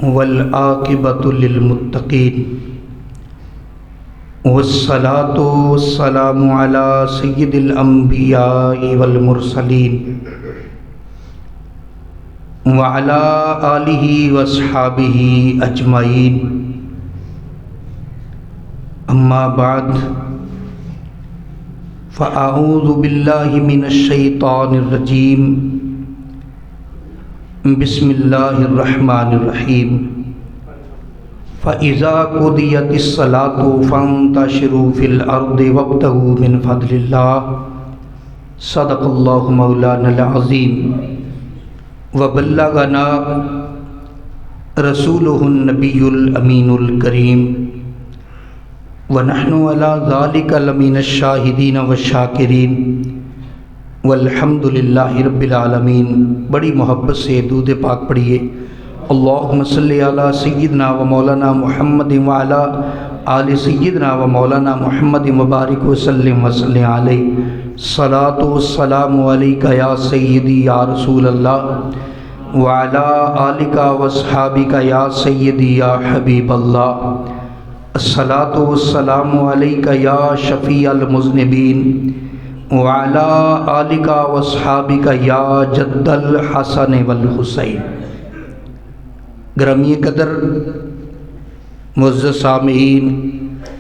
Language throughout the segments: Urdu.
والعاقبۃ للمتقین والصلاۃ والسلام علی سید الانبیاء والمرسلین وعلی آلہ واصحابہ اجمعین، اما بعد فاعوذ باللہ من الشیطان الرجیم، بسم اللہ الرحمن الرحیم۔ فَإِذَا قُضِيَتِ الصَّلَاةُ فَانتَشِرُوا فِي الْأَرْضِ وَابْتَغُوا مِنْ فَضْلِ اللَّهِ صدق اللہ مولانا العظیم وبلغنا رسولہ النبی الامین الکریم ونحن علی ذلک لمن الشاہدین والشاکرین والحمد للہ رب العالمین۔ بڑی محبت سے درود پاک پڑھیے۔ اللہم صلی علی سیدنا و مولانا محمد وعلی آل سیدنا و مولانا محمد مبارک وسلم علیہ۔ صلاۃ والسلام علیک یا سیدی یا رسول اللہ وعلی آلک واصحابک یا سیدی یا حبیب اللہ۔ الصلاۃ والسلام علیک یا شفیع المذنبین وعلی آلک واصحابک یا جد الحسن والحسین۔ گرامی قدر معزز سامعین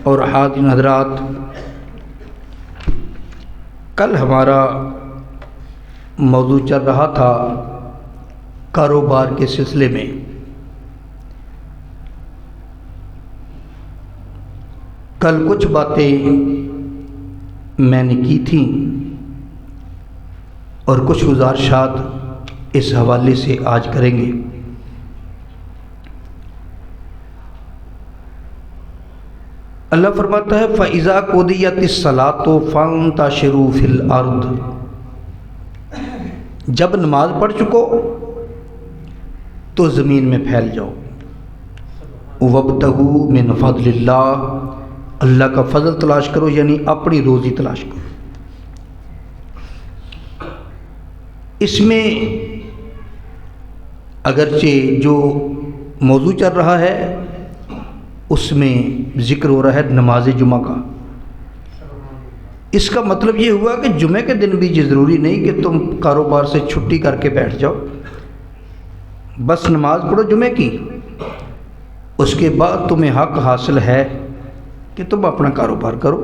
اور حاضرین حضرات، کل ہمارا موضوع چل رہا تھا کاروبار کے سلسلے میں۔ کل کچھ باتیں میں نے کی تھیں اور کچھ گزارشات اس حوالے سے آج کریں گے۔ اللہ فرماتا ہے فَإِذَا قُضِيَتِ الصَّلَاةُ فَانتَشِرُوا فِي الْأَرْضِ، جب نماز پڑھ چکو تو زمین میں پھیل جاؤ۔ وَابْتَغُوا مِنْ فَضْلِ اللَّهِ، اللہ کا فضل تلاش کرو، یعنی اپنی روزی تلاش کرو۔ اس میں اگرچہ جو موضوع چل رہا ہے اس میں ذکر ہو رہا ہے نماز جمعہ کا۔ اس کا مطلب یہ ہوا کہ جمعہ کے دن بھی یہ ضروری نہیں کہ تم کاروبار سے چھٹی کر کے بیٹھ جاؤ، بس نماز پڑھو جمعہ کی، اس کے بعد تمہیں حق حاصل ہے کہ تم اپنا کاروبار کرو۔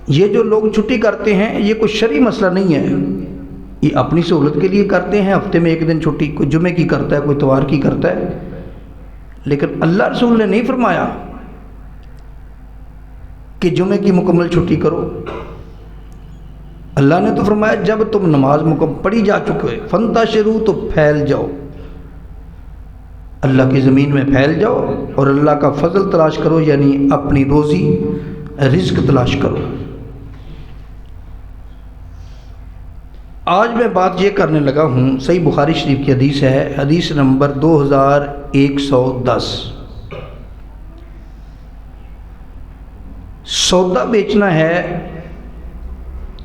یہ جو لوگ چھٹی کرتے ہیں یہ کوئی شرعی مسئلہ نہیں ہے، یہ اپنی سہولت کے لیے کرتے ہیں۔ ہفتے میں ایک دن چھٹی کوئی جمعے کی کرتا ہے، کوئی اتوار کی کرتا ہے، لیکن اللہ رسول نے نہیں فرمایا کہ جمعے کی مکمل چھٹی کرو۔ اللہ نے تو فرمایا جب تم نماز مکمل پڑھی جا چکے فانتشروا، تو پھیل جاؤ، اللہ کی زمین میں پھیل جاؤ اور اللہ کا فضل تلاش کرو، یعنی اپنی روزی رزق تلاش کرو۔ آج میں بات یہ کرنے لگا ہوں، صحیح بخاری شریف کی حدیث ہے، حدیث نمبر 2110۔ سودا بیچنا ہے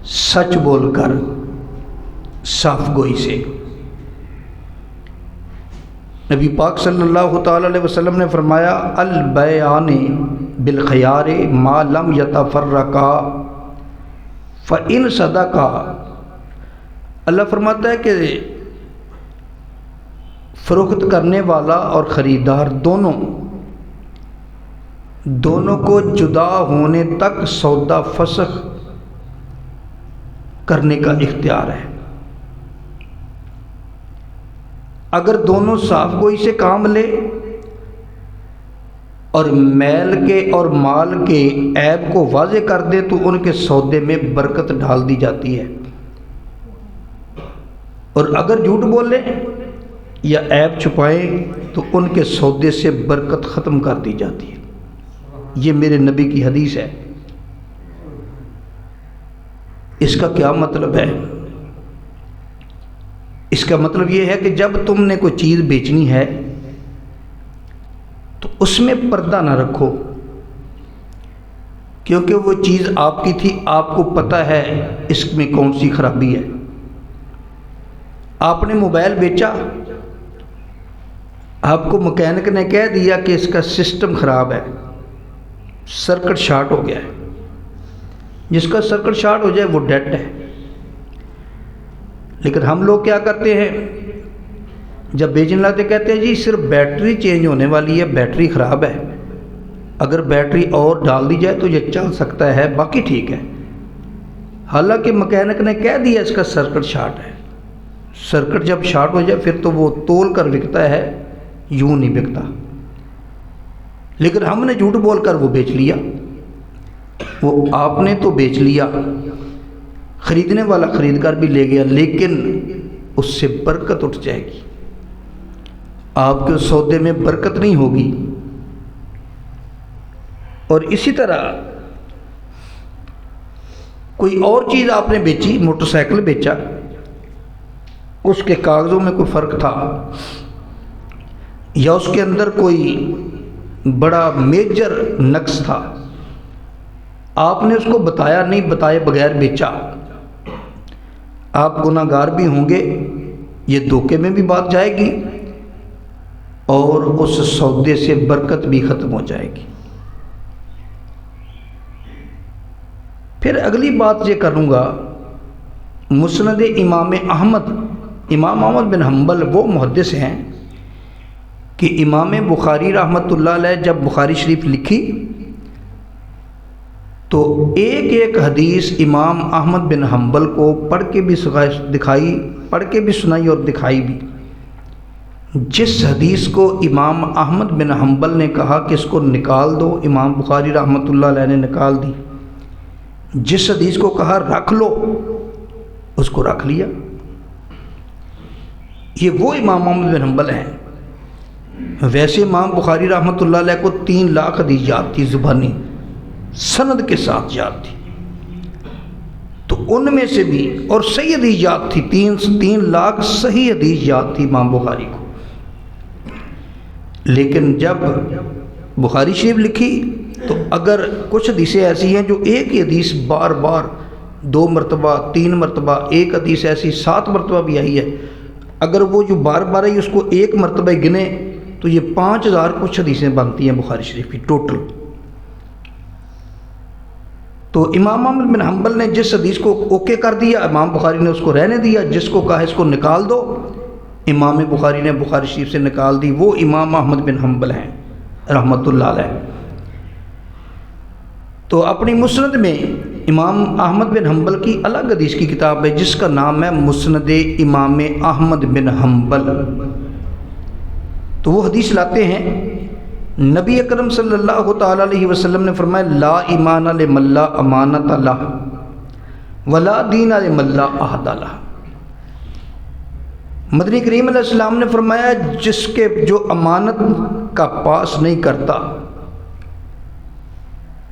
سچ بول کر، صاف گوئی سے۔ نبی پاک صلی اللہ تعالی علیہ وسلم نے فرمایا البیعان بالخیار ما لم یتفرقا فإن صدقا۔ اللہ فرماتا ہے کہ فروخت کرنے والا اور خریدار دونوں کو جدا ہونے تک سودا فسخ کرنے کا اختیار ہے۔ اگر دونوں صاف گوئی سے کام لے اور میل کے اور مال کے عیب کو واضح کر دے تو ان کے سودے میں برکت ڈال دی جاتی ہے، اور اگر جھوٹ بولیں یا عیب چھپائیں تو ان کے سودے سے برکت ختم کر دی جاتی ہے۔ یہ میرے نبی کی حدیث ہے۔ اس کا کیا مطلب ہے؟ اس کا مطلب یہ ہے کہ جب تم نے کوئی چیز بیچنی ہے تو اس میں پردہ نہ رکھو، کیونکہ وہ چیز آپ کی تھی، آپ کو پتہ ہے اس میں کون سی خرابی ہے۔ آپ نے موبائل بیچا آپ کو مکینک نے کہہ دیا کہ اس کا سسٹم خراب ہے، سرکٹ شارٹ ہو گیا ہے۔ جس کا سرکٹ شارٹ ہو جائے وہ ڈیڈ ہے۔ لیکن ہم لوگ کیا کرتے ہیں، جب بیچنے لاتے کہتے ہیں جی صرف بیٹری چینج ہونے والی ہے، بیٹری خراب ہے، اگر بیٹری اور ڈال دی جائے تو یہ چل سکتا ہے، باقی ٹھیک ہے۔ حالانکہ مکینک نے کہہ دیا اس کا سرکٹ شارٹ ہے۔ سرکٹ جب شارٹ ہو جائے پھر تو وہ تول کر بکتا ہے، یوں نہیں بکتا۔ لیکن ہم نے جھوٹ بول کر وہ بیچ لیا۔ وہ آپ نے تو بیچ لیا، خریدنے والا خرید کر بھی لے گیا، لیکن اس سے برکت اٹھ جائے گی، آپ کے سودے میں برکت نہیں ہوگی۔ اور اسی طرح کوئی اور چیز آپ نے بیچی، موٹر سائیکل بیچا، اس کے کاغذوں میں کوئی فرق تھا یا اس کے اندر کوئی بڑا میجر نقص تھا، آپ نے اس کو بتایا نہیں، بتائے بغیر بیچا، آپ گناہ گار بھی ہوں گے، یہ دھوکے میں بھی بات جائے گی اور اس سودے سے برکت بھی ختم ہو جائے گی۔ پھر اگلی بات یہ کروں گا، مسند امام احمد، امام احمد بن حنبل وہ محدث ہیں کہ امام بخاری رحمۃ اللہ علیہ جب بخاری شریف لکھی تو ایک ایک حدیث امام احمد بن حنبل کو پڑھ کے بھی دکھائی، پڑھ کے بھی سنائی اور دکھائی بھی۔ جس حدیث کو امام احمد بن حنبل نے کہا کہ اس کو نکال دو، امام بخاری رحمۃ اللہ علیہ نے نکال دی۔ جس حدیث کو کہا رکھ لو، اس کو رکھ لیا۔ یہ وہ امام احمد بن حنبل ہیں۔ ویسے امام بخاری رحمۃ اللہ علیہ کو 3 لاکھ حدیث یاد تھی، زبانی سند کے ساتھ یاد تھی، تو ان میں سے بھی اور صحیح حدیث یاد تھی، 3 لاکھ صحیح حدیث یاد تھی امام بخاری کو۔ لیکن جب بخاری شریف لکھی تو اگر کچھ حدیثیں ایسی ہیں جو ایک ہی حدیث بار بار 2 مرتبہ 3 مرتبہ، ایک حدیث ایسی 7 مرتبہ بھی آئی ہے، اگر وہ جو بار بار آئی اس کو ایک مرتبہ گنے تو یہ 5000 کچھ حدیثیں بنتی ہیں بخاری شریف کی ٹوٹل۔ تو امام احمد بن حنبل نے جس حدیث کو اوکے کر دیا، امام بخاری نے اس کو رہنے دیا، جس کو کہا اس کو نکال دو، امام بخاری نے بخاری شریف سے نکال دی۔ وہ امام احمد بن حنبل ہیں رحمۃ اللہ علیہ۔ تو اپنی مسند میں امام احمد بن حنبل کی الگ حدیث کی کتاب ہے جس کا نام ہے مسند امام احمد بن حنبل۔ تو وہ حدیث لاتے ہیں، نبی اکرم صلی اللہ تعالیٰ علیہ وسلم نے فرمایا لا ایمان لمن لا امانت لہ ولا دین لمن لا عہد لہ۔ مدنی کریم علیہ السلام نے فرمایا جس کے جو امانت کا پاس نہیں کرتا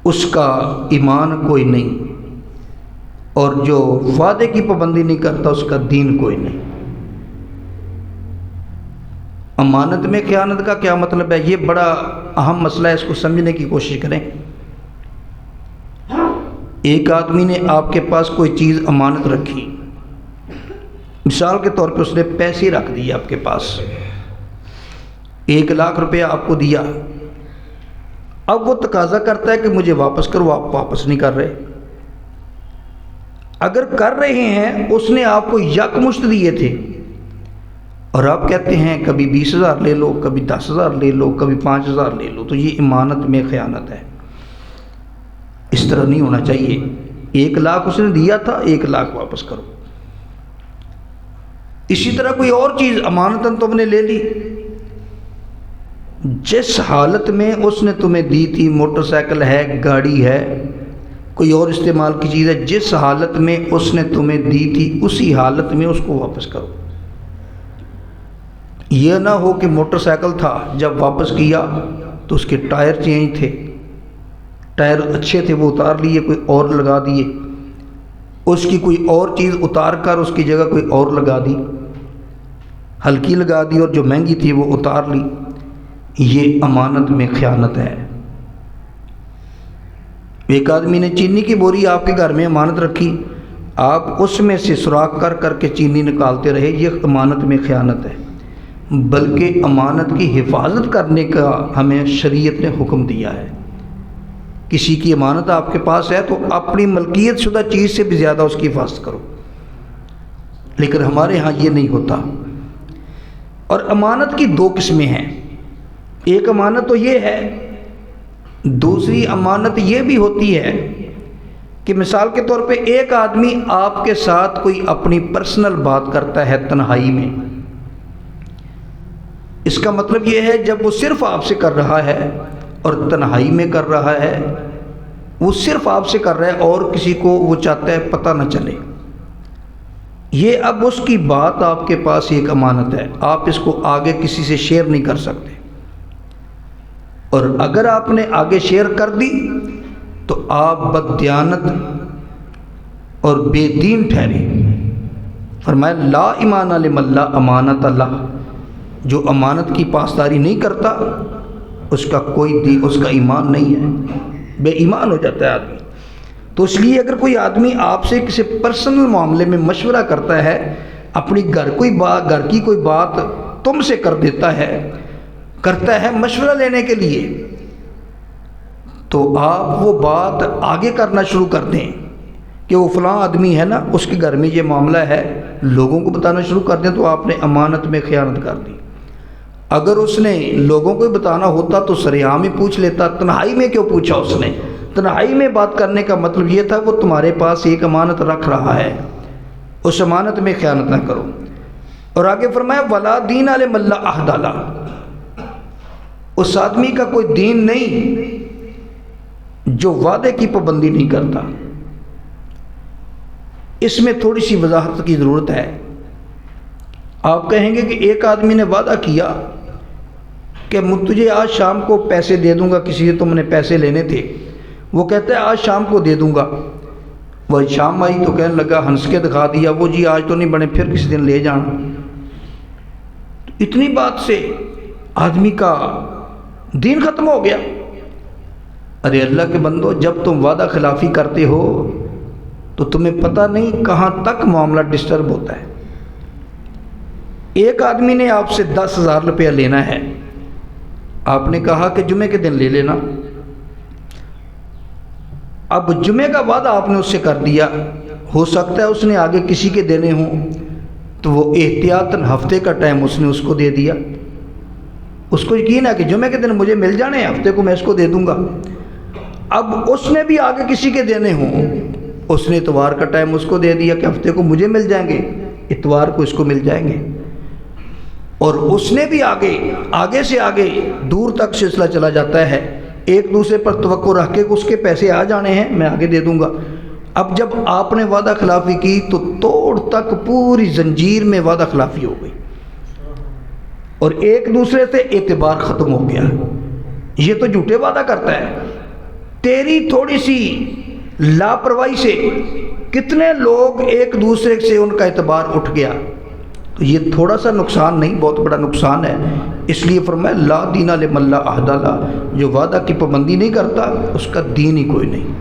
اس کا ایمان کوئی نہیں، اور جو وعدے کی پابندی نہیں کرتا اس کا دین کوئی نہیں۔ امانت میں خیانت کا کیا مطلب ہے؟ یہ بڑا اہم مسئلہ ہے، اس کو سمجھنے کی کوشش کریں۔ ایک آدمی نے آپ کے پاس کوئی چیز امانت رکھی، مثال کے طور پہ اس نے پیسے رکھ دیے آپ کے پاس، 1 لاکھ روپے آپ کو دیا، اب وہ تقاضا کرتا ہے کہ مجھے واپس کرو، آپ واپس نہیں کر رہے۔ اگر کر رہے ہیں، اس نے آپ کو یکمشت دیے تھے اور آپ کہتے ہیں کبھی 20,000 لے لو، کبھی 10,000 لے لو، کبھی 5,000 لے لو، تو یہ امانت میں خیانت ہے۔ اس طرح نہیں ہونا چاہیے۔ 1 لاکھ اس نے دیا تھا، 1 لاکھ واپس کرو۔ اسی طرح کوئی اور چیز امانتاً تم نے لے لی، جس حالت میں اس نے تمہیں دی تھی، موٹر سائیکل ہے، گاڑی ہے، کوئی اور استعمال کی چیز ہے، جس حالت میں اس نے تمہیں دی تھی اسی حالت میں اس کو واپس کرو۔ یہ نہ ہو کہ موٹر سائیکل تھا، جب واپس کیا تو اس کے ٹائر چینج تھے، ٹائر اچھے تھے وہ اتار لیے، کوئی اور لگا دیے، اس کی کوئی اور چیز اتار کر اس کی جگہ کوئی اور لگا دی، ہلکی لگا دی اور جو مہنگی تھی وہ اتار لی۔ یہ امانت میں خیانت ہے۔ ایک آدمی نے چینی کی بوری آپ کے گھر میں امانت رکھی، آپ اس میں سے سوراخ کر کر کے چینی نکالتے رہے، یہ امانت میں خیانت ہے۔ بلکہ امانت کی حفاظت کرنے کا ہمیں شریعت نے حکم دیا ہے۔ کسی کی امانت آپ کے پاس ہے تو اپنی ملکیت شدہ چیز سے بھی زیادہ اس کی حفاظت کرو، لیکن ہمارے ہاں یہ نہیں ہوتا۔ اور امانت کی دو قسمیں ہیں، ایک امانت تو یہ ہے، دوسری امانت یہ بھی ہوتی ہے کہ مثال کے طور پہ ایک آدمی آپ کے ساتھ کوئی اپنی پرسنل بات کرتا ہے تنہائی میں، اس کا مطلب یہ ہے جب وہ صرف آپ سے کر رہا ہے اور تنہائی میں کر رہا ہے، وہ صرف آپ سے کر رہا ہے اور کسی کو وہ چاہتا ہے پتہ نہ چلے، یہ اب اس کی بات آپ کے پاس ایک امانت ہے، آپ اس کو آگے کسی سے شیئر نہیں کر سکتے، اور اگر آپ نے آگے شیئر کر دی تو آپ بددیانت اور بے دین ٹھہرے۔ فرمایا لا ایمان لمن لا امانت اللہ، جو امانت کی پاسداری نہیں کرتا اس کا کوئی دین، اس کا ایمان نہیں ہے، بے ایمان ہو جاتا ہے آدمی۔ تو اس لیے اگر کوئی آدمی آپ سے کسی پرسنل معاملے میں مشورہ کرتا ہے، اپنی گھر کی کوئی بات تم سے کر دیتا ہے، کرتا ہے مشورہ لینے کے لیے، تو آپ وہ بات آگے کرنا شروع کر دیں کہ وہ فلاں آدمی ہے نا، اس کے گھر میں یہ معاملہ ہے، لوگوں کو بتانا شروع کر دیں، تو آپ نے امانت میں خیانت کر دی۔ اگر اس نے لوگوں کو بتانا ہوتا تو سرعام ہی پوچھ لیتا، تنہائی میں کیوں پوچھا اس نے؟ تنہائی میں بات کرنے کا مطلب یہ تھا وہ تمہارے پاس ایک امانت رکھ رہا ہے، اس امانت میں خیانت نہ کرو۔ اور آگے فرمایا ولا دین لمن لا عہد لہ، اس آدمی کا کوئی دین نہیں جو وعدے کی پابندی نہیں کرتا۔ اس میں تھوڑی سی وضاحت کی ضرورت ہے۔ آپ کہیں گے کہ ایک آدمی نے وعدہ کیا کہ میں تجھے آج شام کو پیسے دے دوں گا، کسی سے تم نے پیسے لینے تھے، وہ کہتا ہے آج شام کو دے دوں گا، وہ شام آئی تو کہنے لگا، ہنس کے دکھا دیا، وہ جی آج تو نہیں بنے، پھر کسی دن لے جانا۔ اتنی بات سے آدمی کا دین ختم ہو گیا۔ ارے اللہ کے بندو، جب تم وعدہ خلافی کرتے ہو تو تمہیں پتہ نہیں کہاں تک معاملہ ڈسٹرب ہوتا ہے۔ ایک آدمی نے آپ سے 10,000 روپیہ لینا ہے، آپ نے کہا کہ جمعے کے دن لے لینا، اب جمعے کا وعدہ آپ نے اس سے کر دیا، ہو سکتا ہے اس نے آگے کسی کے دینے ہوں تو وہ احتیاطاً ہفتے کا ٹائم اس نے اس کو دے دیا، اس کو یقین ہے کہ جمعے کے دن مجھے مل جانے ہیں، ہفتے کو میں اس کو دے دوں گا۔ اب اس نے بھی آگے کسی کے دینے ہوں، اس نے اتوار کا ٹائم اس کو دے دیا کہ ہفتے کو مجھے مل جائیں گے، اتوار کو اس کو مل جائیں گے، اور اس نے بھی آگے سے آگے دور تک سلسلہ چلا جاتا ہے، ایک دوسرے پر توقع رکھ کے اس کے پیسے آ جانے ہیں، میں آگے دے دوں گا۔ اب جب آپ نے وعدہ خلافی کی تو توڑ تک پوری زنجیر میں وعدہ خلافی ہو گئی اور ایک دوسرے سے اعتبار ختم ہو گیا۔ یہ تو جھوٹے وعدہ کرتا ہے، تیری تھوڑی سی لاپرواہی سے کتنے لوگ ایک دوسرے سے ان کا اعتبار اٹھ گیا۔ تو یہ تھوڑا سا نقصان نہیں، بہت بڑا نقصان ہے۔ اس لیے فرمایا لا دین لمن لا عہد لہ، جو وعدہ کی پابندی نہیں کرتا اس کا دین ہی کوئی نہیں۔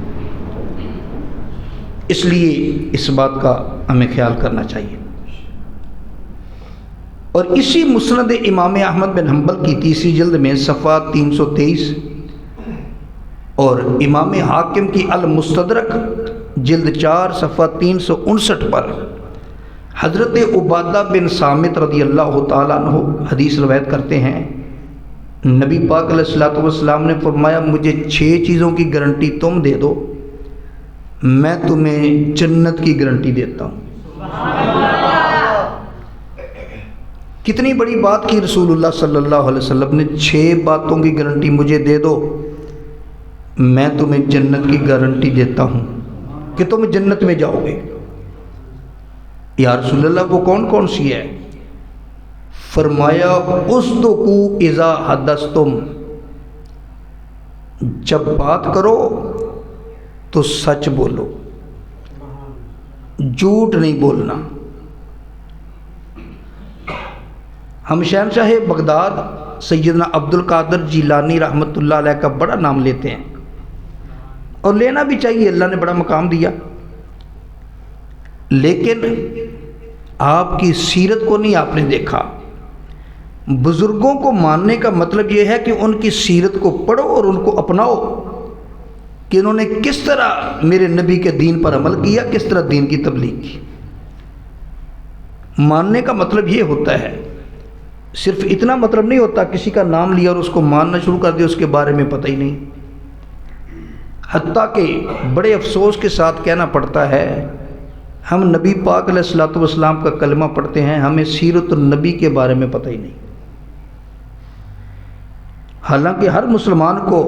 اس لیے اس بات کا ہمیں خیال کرنا چاہیے۔ اور اسی مسند امام احمد بن حنبل کی تیسری جلد میں صفحہ 323 اور امام حاکم کی المستدرک جلد 4 صفحہ 359 پر حضرت عبادہ بن صامت رضی اللہ تعالیٰ عنہ حدیث روایت کرتے ہیں، نبی پاک علیہ الصلوۃ والسلام نے فرمایا مجھے 6 چیزوں کی گارنٹی تم دے دو، میں تمہیں جنت کی گارنٹی دیتا ہوں۔ کتنی بڑی بات کی رسول اللہ صلی اللہ علیہ وسلم نے، 6 باتوں کی گارنٹی مجھے دے دو، میں تمہیں جنت کی گارنٹی دیتا ہوں کہ تم جنت میں جاؤ گے۔ یا رسول اللہ وہ کون کون سی ہے؟ فرمایا اصدقوا اذا حدثتم، جب بات کرو تو سچ بولو، جھوٹ نہیں بولنا۔ ہم شہنشاہ بغداد سیدنا عبد القادر جیلانی رحمۃ اللہ علیہ کا بڑا نام لیتے ہیں، اور لینا بھی چاہیے، اللہ نے بڑا مقام دیا، لیکن آپ کی سیرت کو نہیں آپ نے دیکھا۔ بزرگوں کو ماننے کا مطلب یہ ہے کہ ان کی سیرت کو پڑھو اور ان کو اپناؤ کہ انہوں نے کس طرح میرے نبی کے دین پر عمل کیا، کس طرح دین کی تبلیغ کی۔ ماننے کا مطلب یہ ہوتا ہے، صرف اتنا مطلب نہیں ہوتا کسی کا نام لیا اور اس کو ماننا شروع کر دیا، اس کے بارے میں پتہ ہی نہیں۔ حتیٰ کہ بڑے افسوس کے ساتھ کہنا پڑتا ہے، ہم نبی پاک علیہ الصلوۃ والسلام کا کلمہ پڑھتے ہیں، ہمیں سیرت النبی کے بارے میں پتہ ہی نہیں۔ حالانکہ ہر مسلمان کو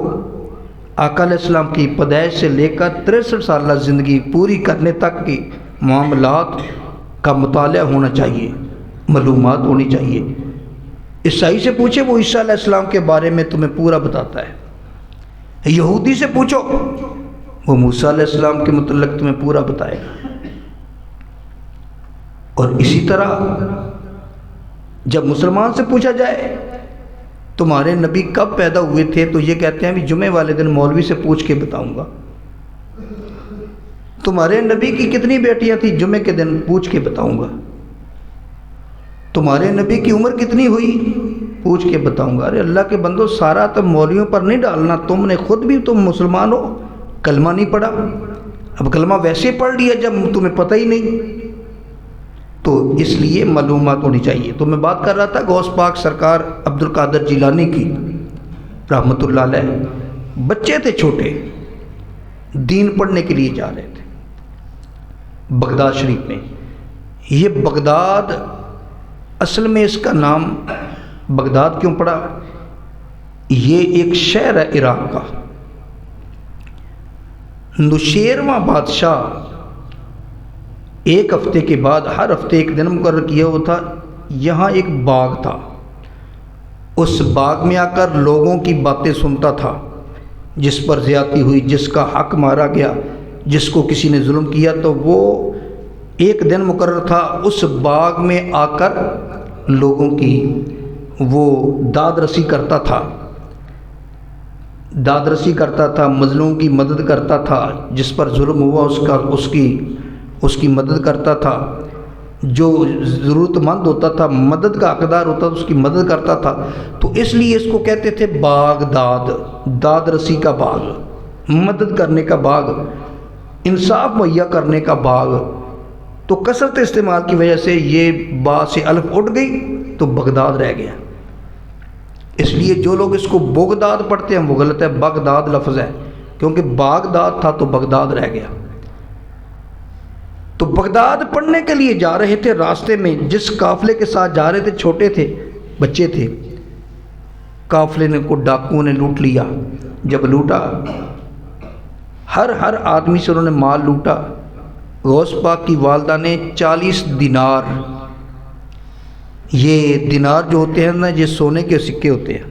آقا علیہ السلام کی پیدائش سے لے کر 63 سالہ زندگی پوری کرنے تک کی معاملات کا مطالعہ ہونا چاہیے، معلومات ہونی چاہیے۔ عیسائی سے پوچھے، وہ عیسیٰ علیہ السلام کے بارے میں تمہیں پورا بتاتا ہے۔ یہودی سے پوچھو، وہ موسیٰ علیہ السلام کے متعلق تمہیں پورا بتائے گا۔ اور اسی طرح جب مسلمان سے پوچھا جائے تمہارے نبی کب پیدا ہوئے تھے، تو یہ کہتے ہیں بھی جمعے والے دن مولوی سے پوچھ کے بتاؤں گا۔ تمہارے نبی کی کتنی بیٹیاں تھیں، جمعے کے دن پوچھ کے بتاؤں گا۔ تمہارے نبی کی عمر کتنی ہوئی، پوچھ کے بتاؤں گا۔ ارے اللہ کے بندو، سارا تم مولویوں پر نہیں ڈالنا، تم نے خود بھی، تم مسلمان ہو، کلمہ نہیں پڑھا، اب کلمہ ویسے پڑھ لیا جب تمہیں پتہ ہی نہیں، تو اس لیے معلومات ہونی چاہیے۔ تو میں بات کر رہا تھا غوث پاک سرکار عبد القادر جیلانی کی رحمۃ اللہ علیہ، بچے تھے چھوٹے، دین پڑھنے کے لیے جا رہے تھے بغداد شریف میں۔ یہ بغداد، اصل میں اس کا نام بغداد کیوں پڑا، یہ ایک شہر ہے عراق کا۔ نوشیرواں بادشاہ ایک ہفتے کے بعد ہر ہفتے ایک دن مقرر کیا ہوا تھا، یہاں ایک باغ تھا، اس باغ میں آ کر لوگوں کی باتیں سنتا تھا، جس پر زیادتی ہوئی، جس کا حق مارا گیا، جس کو کسی نے ظلم کیا، تو وہ ایک دن مقرر تھا اس باغ میں آ کر لوگوں کی وہ داد رسی کرتا تھا، داد رسی کرتا تھا، مظلوم کی مدد کرتا تھا، جس پر ظلم ہوا اس کی مدد کرتا تھا، جو ضرورت مند ہوتا تھا، مدد کا حقدار ہوتا تھا، اس کی مدد کرتا تھا۔ تو اس لیے اس کو کہتے تھے باغ داد، داد رسی کا باغ، مدد کرنے کا باغ، انصاف مہیا کرنے کا باغ۔ تو کثرت استعمال کی وجہ سے یہ با سے الف اٹھ گئی تو بغداد رہ گیا۔ اس لیے جو لوگ اس کو بغداد پڑھتے ہیں وہ غلط ہے، بغداد لفظ ہے، کیونکہ باغداد تھا تو بغداد رہ گیا۔ تو بغداد پڑھنے کے لیے جا رہے تھے، راستے میں جس قافلے کے ساتھ جا رہے تھے، چھوٹے تھے، بچے تھے، قافلے نے کو ڈاکوؤں نے لوٹ لیا۔ جب لوٹا، ہر آدمی سے انہوں نے مال لوٹا۔ غوث پاک کی والدہ نے 40 دینار، یہ دینار جو ہوتے ہیں نا، یہ سونے کے سکے ہوتے ہیں،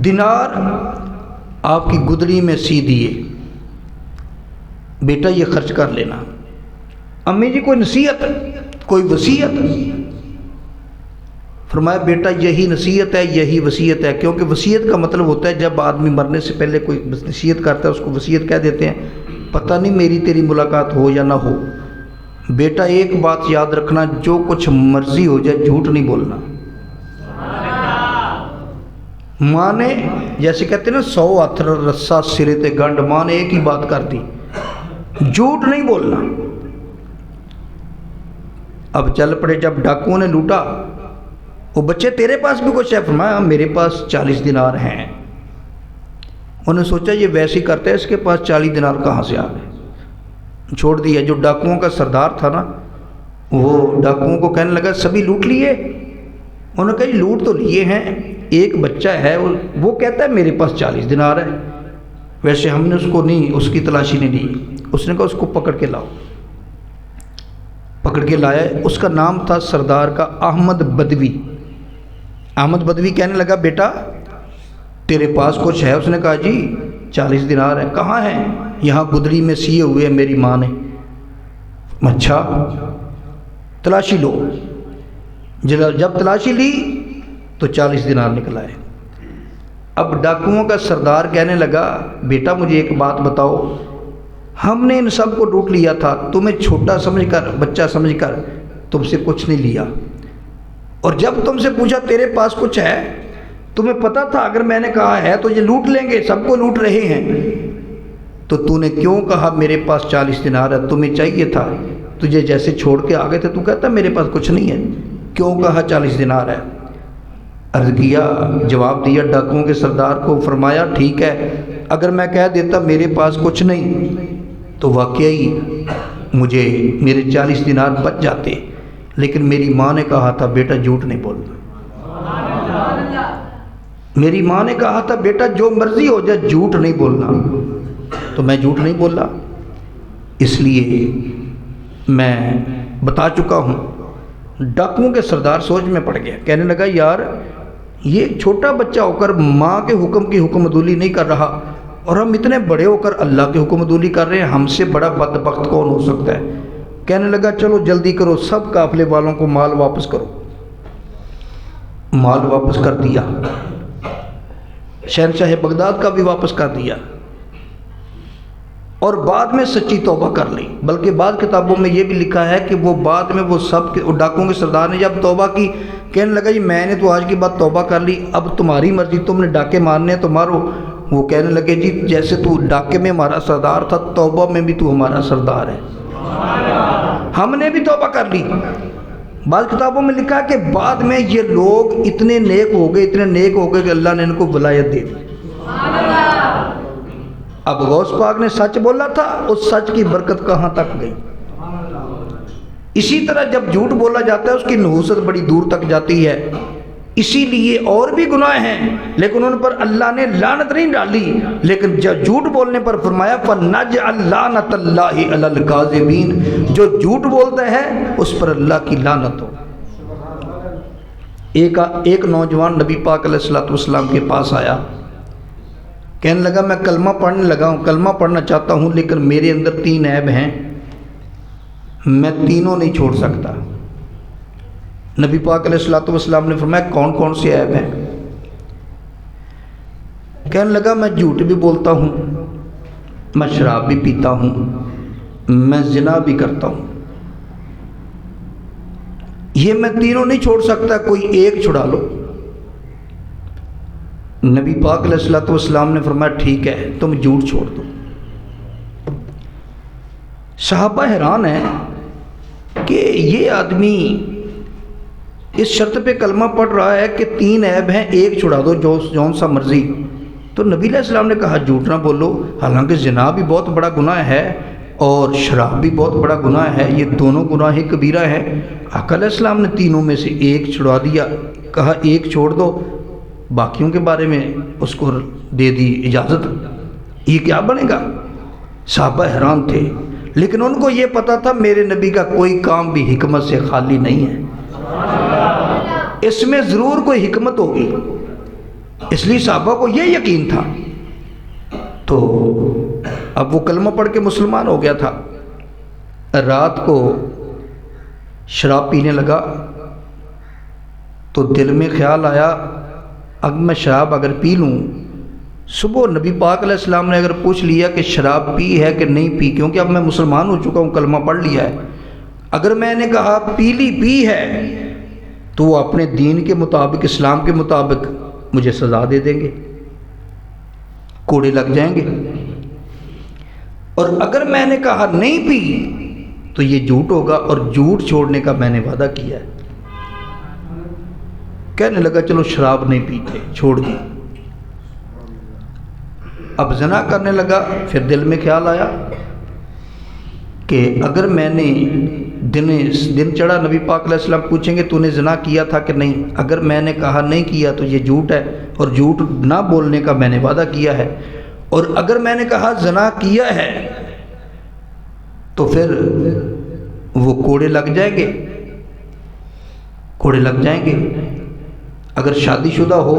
دینار آپ کی گدڑی میں سی دیے، بیٹا یہ خرچ کر لینا۔ امی جی کوئی نصیحت، کوئی وصیت؟ فرمایا بیٹا یہی نصیحت ہے، یہی وصیت ہے، کیونکہ وصیت کا مطلب ہوتا ہے جب آدمی مرنے سے پہلے کوئی نصیحت کرتا ہے اس کو وصیت کہہ دیتے ہیں۔ پتہ نہیں میری تیری ملاقات ہو یا نہ ہو، بیٹا ایک بات یاد رکھنا، جو کچھ مرضی ہو جائے جھوٹ نہیں بولنا۔ ماں نے جیسے کہتے ہیں نا 100 ہاتھ رسا سرے تے گنڈ، ماں نے ایک ہی بات کر دی، جھوٹ نہیں بولنا۔ اب چل پڑے، جب ڈاکوؤں نے لوٹا، وہ بچے تیرے پاس بھی کچھ ہے؟ فرمایا میرے پاس 40 دینار ہیں۔ انہوں نے سوچا یہ ویسے ہی کرتا ہے، اس کے پاس 40 دینار کہاں سے آ گئے، چھوڑ دیا۔ جو ڈاکوؤں کا سردار تھا نا، وہ ڈاکوؤں کو کہنے لگا سبھی لوٹ لیے؟ انہوں نے کہا لوٹ تو لیے ہیں، ایک بچہ ہے وہ کہتا ہے میرے پاس 40 دینار ہے، ویسے ہم نے اس کو نہیں، اس کی تلاشی نہیں لی۔ اس نے کہا اس کو پکڑ کے لاؤ۔ پکڑ کے لایا، اس کا نام تھا سردار کا احمد بدوی۔ احمد بدوی کہنے لگا بیٹا تیرے پاس کچھ ہے؟ اس نے کہا جی 40 دینار ہے۔ کہاں ہے؟ یہاں گدڑی میں سیے ہوئے ہیں میری ماں نے۔ اچھا تلاشی لو۔ جب تلاشی لی تو 40 دینار نکل آئے۔ اب ڈاکوؤں کا سردار کہنے لگا بیٹا مجھے ایک بات بتاؤ، ہم نے ان سب کو لوٹ لیا تھا، تمہیں چھوٹا سمجھ کر، بچہ سمجھ کر تم سے کچھ نہیں لیا، اور جب تم سے پوچھا تیرے پاس کچھ ہے، تمہیں پتہ تھا اگر میں نے کہا ہے تو یہ لوٹ لیں گے، سب کو لوٹ رہے ہیں، تو تو نے کیوں کہا میرے پاس 40 دینار ہے؟ تمہیں چاہیے تھا، تجھے جیسے چھوڑ کے آگے تھے تو کہتا میرے پاس کچھ نہیں ہے، کیوں کہا 40 دینار ہے؟ عرض کیا، جواب دیا ڈاکوؤں کے سردار کو، فرمایا ٹھیک ہے، اگر میں کہہ دیتا میرے پاس کچھ نہیں تو واقعی مجھے میرے 40 دینار بچ جاتے، لیکن میری ماں نے کہا تھا بیٹا جھوٹ نہیں بولنا، میری ماں نے کہا تھا بیٹا جو مرضی ہو جائے جھوٹ نہیں بولنا، تو میں جھوٹ نہیں بولا، اس لیے میں بتا چکا ہوں۔ ڈاکوؤں کے سردار سوچ میں پڑ گیا، کہنے لگا یار یہ چھوٹا بچہ ہو کر ماں کے حکم کی حکم عدولی نہیں کر رہا، اور ہم اتنے بڑے ہو کر اللہ کی حکم عدولی کر رہے ہیں، ہم سے بڑا بدبخت کون ہو سکتا ہے؟ کہنے لگا چلو جلدی کرو، سب قافلے والوں کو مال واپس کرو۔ مال واپس کر دیا، شہنشاہ بغداد کا بھی واپس کر دیا، اور بعد میں سچی توبہ کر لی۔ بلکہ بعض کتابوں میں یہ بھی لکھا ہے کہ وہ بعد میں وہ سب کے ڈاکوؤں کے سردار نے جب توبہ کی، کہنے لگا جی میں نے تو آج کی بات توبہ کر لی، اب تمہاری مرضی، تم نے ڈاکے مارنے ہیں تو مارو۔ وہ کہنے لگے جی جیسے تو ڈاکے میں ہمارا سردار تھا، توبہ میں بھی تو ہمارا سردار ہے، ہم نے بھی توبہ کر لی۔ بعض کتابوں میں لکھا ہے کہ بعد میں یہ لوگ اتنے نیک ہو گئے، اتنے نیک ہو گئے کہ اللہ نے ان کو ولایت دے دی۔ اب غوث پاک نے سچ بولا تھا، اس سچ کی برکت کہاں تک گئی۔ اسی طرح جب جھوٹ بولا جاتا ہے اس کی نحوست بڑی دور تک جاتی ہے۔ اسی لیے اور بھی گناہ ہیں لیکن ان پر اللہ نے لعنت نہیں ڈالی، لیکن جب جھوٹ بولنے پر فرمایا فَنَجْعَلْ لَعْنَةَ اللَّهِ عَلَى الْكَاذِبِينَ، جو جھوٹ بولتا ہے اس پر اللہ کی لعنت ہو۔ ایک نوجوان نبی پاک علیہ الصلوۃ والسلام کے پاس آیا، کہنے لگا میں کلمہ پڑھنے لگا ہوں، کلمہ پڑھنا چاہتا ہوں لیکن میرے اندر 3 عیب ہیں، میں تینوں نہیں چھوڑ سکتا۔ نبی پاک علیہ الصلوۃ والسلام نے فرمایا کون کون سے عیب ہیں؟ کہنے لگا میں جھوٹ بھی بولتا ہوں، میں شراب بھی پیتا ہوں، میں زنا بھی کرتا ہوں، یہ میں تینوں نہیں چھوڑ سکتا، کوئی ایک چھڑا لو۔ نبی پاک علیہ الصلوۃ والسلام نے فرمایا ٹھیک ہے تم جھوٹ چھوڑ دو۔ صحابہ حیران ہیں کہ یہ آدمی اس شرط پہ کلمہ پڑھ رہا ہے کہ 3 عیب ہیں، ایک چھڑا دو جون سا مرضی۔ تو نبی علیہ السلام نے کہا جھوٹ نہ بولو، حالانکہ زنا بھی بہت بڑا گناہ ہے اور شراب بھی بہت بڑا گناہ ہے، یہ دونوں گناہ کبیرہ ہیں۔ آقا علیہ السلام نے تینوں میں سے ایک چھڑوا دیا، کہا ایک چھوڑ دو، باقیوں کے بارے میں اس کو دے دی اجازت، یہ کیا بنے گا؟ صحابہ حیران تھے، لیکن ان کو یہ پتا تھا میرے نبی کا کوئی کام بھی حکمت سے خالی نہیں ہے، اس میں ضرور کوئی حکمت ہوگی، اس لیے صحابہ کو یہ یقین تھا۔ تو اب وہ کلمہ پڑھ کے مسلمان ہو گیا تھا، رات کو شراب پینے لگا تو دل میں خیال آیا اب میں شراب اگر پی لوں، صبح نبی پاک علیہ السلام نے اگر پوچھ لیا کہ شراب پی ہے کہ نہیں پی، کیونکہ اب میں مسلمان ہو چکا ہوں، کلمہ پڑھ لیا ہے، اگر میں نے کہا پی ہے تو وہ اپنے دین کے مطابق، اسلام کے مطابق مجھے سزا دے دیں گے، کوڑے لگ جائیں گے، اور اگر میں نے کہا نہیں پی تو یہ جھوٹ ہوگا، اور جھوٹ چھوڑنے کا میں نے وعدہ کیا ہے۔ کہنے لگا چلو شراب نہیں پیتے، چھوڑ دی۔ اب زنا کرنے لگا، پھر دل میں خیال آیا کہ اگر میں نے دن چڑھا، نبی پاک علیہ السلام پوچھیں گے تو نے زنا کیا تھا کہ نہیں، اگر میں نے کہا نہیں کیا تو یہ جھوٹ ہے، اور جھوٹ نہ بولنے کا میں نے وعدہ کیا ہے، اور اگر میں نے کہا زنا کیا ہے تو پھر وہ کوڑے لگ جائیں گے، کوڑے لگ جائیں گے۔ اگر شادی شدہ ہو،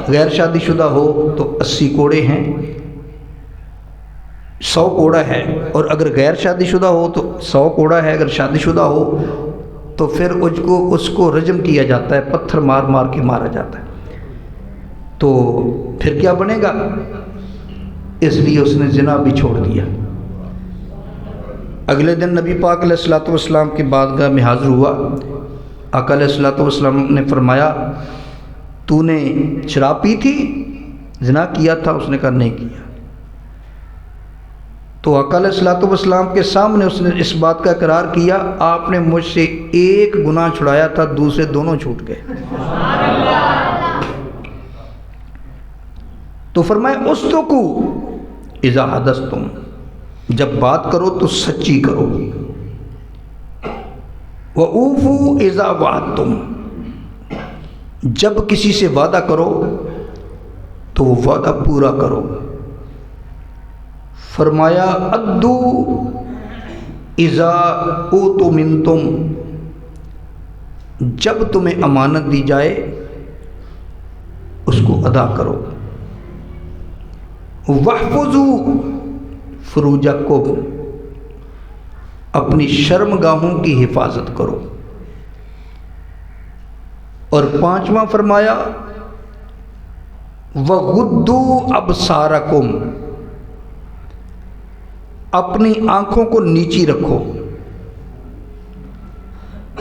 غیر شادی شدہ ہو تو 80 کوڑے ہیں، 100 کوڑا ہے، اور اگر غیر شادی شدہ ہو تو 100 کوڑا ہے، اگر شادی شدہ ہو تو پھر اس کو رجم کیا جاتا ہے، پتھر مار مار کے مارا جاتا ہے۔ تو پھر کیا بنے گا؟ اس لیے اس نے زنا بھی چھوڑ دیا۔ اگلے دن نبی پاک علیہ الصلوۃ والسلام کی بارگاہ میں حاضر ہوا، آقا علیہ الصلوۃ والسلام نے فرمایا تو نے شراب پی تھی؟ زنا کیا تھا؟ اس نے کہا نہیں کیا۔ تو آقا علیہ الصلوۃ والسلام کے سامنے اس نے اس بات کا اقرار کیا، آپ نے مجھ سے ایک گناہ چھڑایا تھا، دوسرے دونوں چھوٹ گئے۔ تو فرمایا استوکو اذا حدثتم، جب بات کرو تو سچی کرو، وَأُوفُوا اذا وعدتم، جب کسی سے وعدہ کرو تو وہ وعدہ پورا کرو۔ فرمایا ادو اذا اؤتمنتم، جب تمہیں امانت دی جائے اس کو ادا کرو۔ واحفظوا فروجکم، اپنی شرمگاہوں کی حفاظت کرو۔ اور پانچواں فرمایا وغضوا ابصارکم، اپنی آنکھوں کو نیچی رکھو۔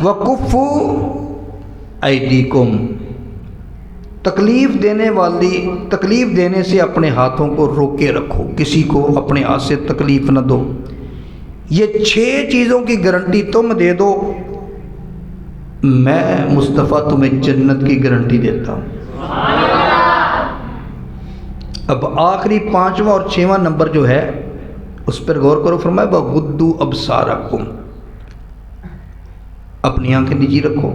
وکفوا ایدیکم، تکلیف دینے سے اپنے ہاتھوں کو روکے رکھو، کسی کو اپنے ہاتھ سے تکلیف نہ دو۔ یہ 6 چیزوں کی گارنٹی تم دے دو، میں مصطفیٰ تمہیں جنت کی گارنٹی دیتا ہوں۔ اب آخری 5واں اور 6واں نمبر جو ہے اس پر غور کرو۔ فرمایا وغضوا ابصارکم، اپنی آنکھیں نیچی رکھو۔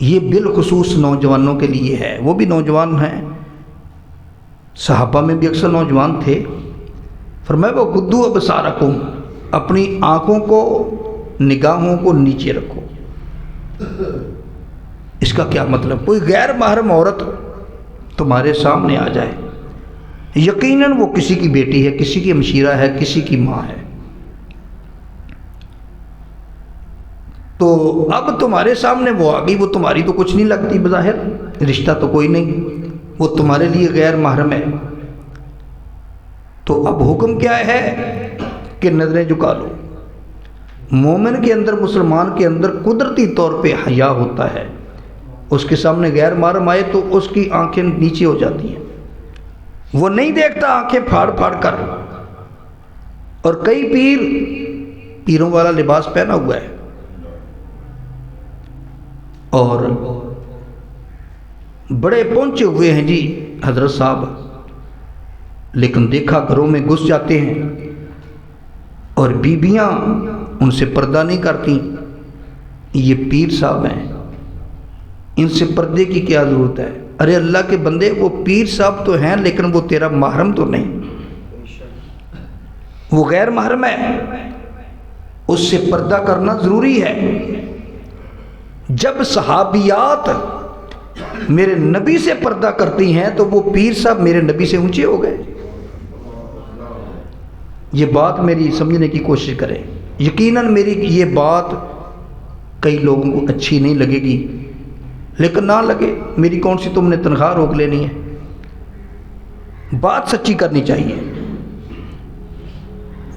یہ بالخصوص نوجوانوں کے لیے ہے، وہ بھی نوجوان ہیں، صحابہ میں بھی اکثر نوجوان تھے۔ فرمایا وغضوا ابصارکم، اپنی آنکھوں کو، نگاہوں کو نیچے رکھو۔ اس کا کیا مطلب؟ کوئی غیر محرم عورت تمہارے سامنے آ جائے، یقیناً وہ کسی کی بیٹی ہے، کسی کی ہمشیرہ ہے، کسی کی ماں ہے، تو اب تمہارے سامنے وہ آ گئی، وہ تمہاری تو کچھ نہیں لگتی بظاہر، رشتہ تو کوئی نہیں، وہ تمہارے لیے غیر محرم ہے، تو اب حکم کیا ہے کہ نظریں جھکا لو۔ مومن کے اندر، مسلمان کے اندر قدرتی طور پہ حیا ہوتا ہے، اس کے سامنے غیر محرم آئے تو اس کی آنکھیں نیچے ہو جاتی ہیں، وہ نہیں دیکھتا آنکھیں پھاڑ پھاڑ کر۔ اور کئی پیروں والا لباس پہنا ہوا ہے، اور بڑے پہنچے ہوئے ہیں جی حضرت صاحب، لیکن دیکھا گھروں میں گھس جاتے ہیں اور بیویاں ان سے پردہ نہیں کرتی۔ یہ پیر صاحب ہیں، ان سے پردے کی کیا ضرورت ہے؟ ارے اللہ کے بندے، وہ پیر صاحب تو ہیں لیکن وہ تیرا محرم تو نہیں، وہ غیر محرم ہے، اس سے پردہ کرنا ضروری ہے۔ جب صحابیات میرے نبی سے پردہ کرتی ہیں تو وہ پیر صاحب میرے نبی سے اونچے ہو گئے۔ یہ بات میری سمجھنے کی کوشش کریں، یقیناً میری یہ بات کئی لوگوں کو اچھی نہیں لگے گی، لیکن نہ لگے، میری کون سی تم نے تنخواہ روک لینی ہے؟ بات سچی کرنی چاہیے۔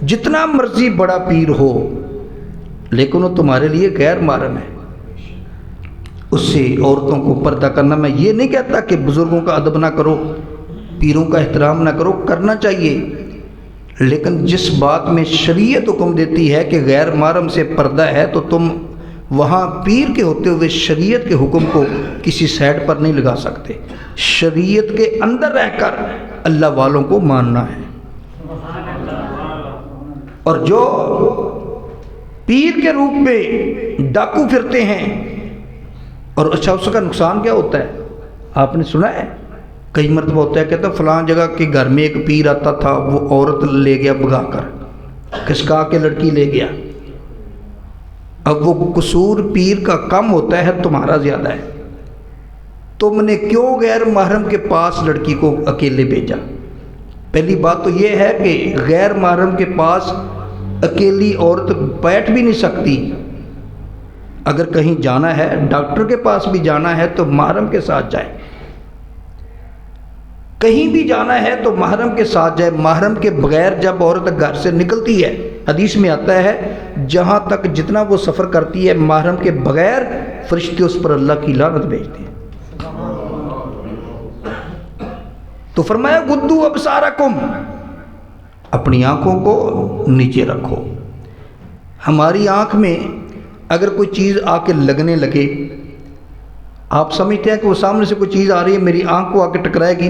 جتنا مرضی بڑا پیر ہو لیکن وہ تمہارے لیے غیر محرم ہے، اس سے عورتوں کو پردہ کرنا، میں یہ نہیں کہتا کہ بزرگوں کا ادب نہ کرو، پیروں کا احترام نہ کرو، کرنا چاہیے، لیکن جس بات میں شریعت حکم دیتی ہے کہ غیر محرم سے پردہ ہے تو تم وہاں پیر کے ہوتے ہوئے شریعت کے حکم کو کسی سائڈ پر نہیں لگا سکتے، شریعت کے اندر رہ کر اللہ والوں کو ماننا ہے۔ اور جو پیر کے روپ میں ڈاکو پھرتے ہیں، اور اچھا اس کا نقصان کیا ہوتا ہے آپ نے سنا ہے؟ کئی مرتبہ ہوتا ہے، کہتا فلاں جگہ کے گھر میں ایک پیر آتا تھا، وہ عورت لے گیا بھگا کر، کھسکا کے لڑکی لے گیا۔ اب وہ قصور پیر کا کم ہوتا ہے، تمہارا زیادہ ہے۔ تم نے کیوں غیر محرم کے پاس لڑکی کو اکیلے بھیجا؟ پہلی بات تو یہ ہے کہ غیر محرم کے پاس اکیلی عورت بیٹھ بھی نہیں سکتی۔ اگر کہیں جانا ہے، ڈاکٹر کے پاس بھی جانا ہے تو محرم کے ساتھ جائے، کہیں بھی جانا ہے تو محرم کے ساتھ جائے۔ محرم کے بغیر جب عورت گھر سے نکلتی ہے، حدیث میں آتا ہے جہاں تک جتنا وہ سفر کرتی ہے محرم کے بغیر، فرشتے اس پر اللہ کی لعنت بھیجتے ہیں۔ تو فرمایا غضوا ابصارکم، اپنی آنکھوں کو نیچے رکھو۔ ہماری آنکھ میں اگر کوئی چیز آ کے لگنے لگے، آپ سمجھتے ہیں کہ وہ سامنے سے کوئی چیز آ رہی ہے میری آنکھ کو آ کے ٹکرائے گی،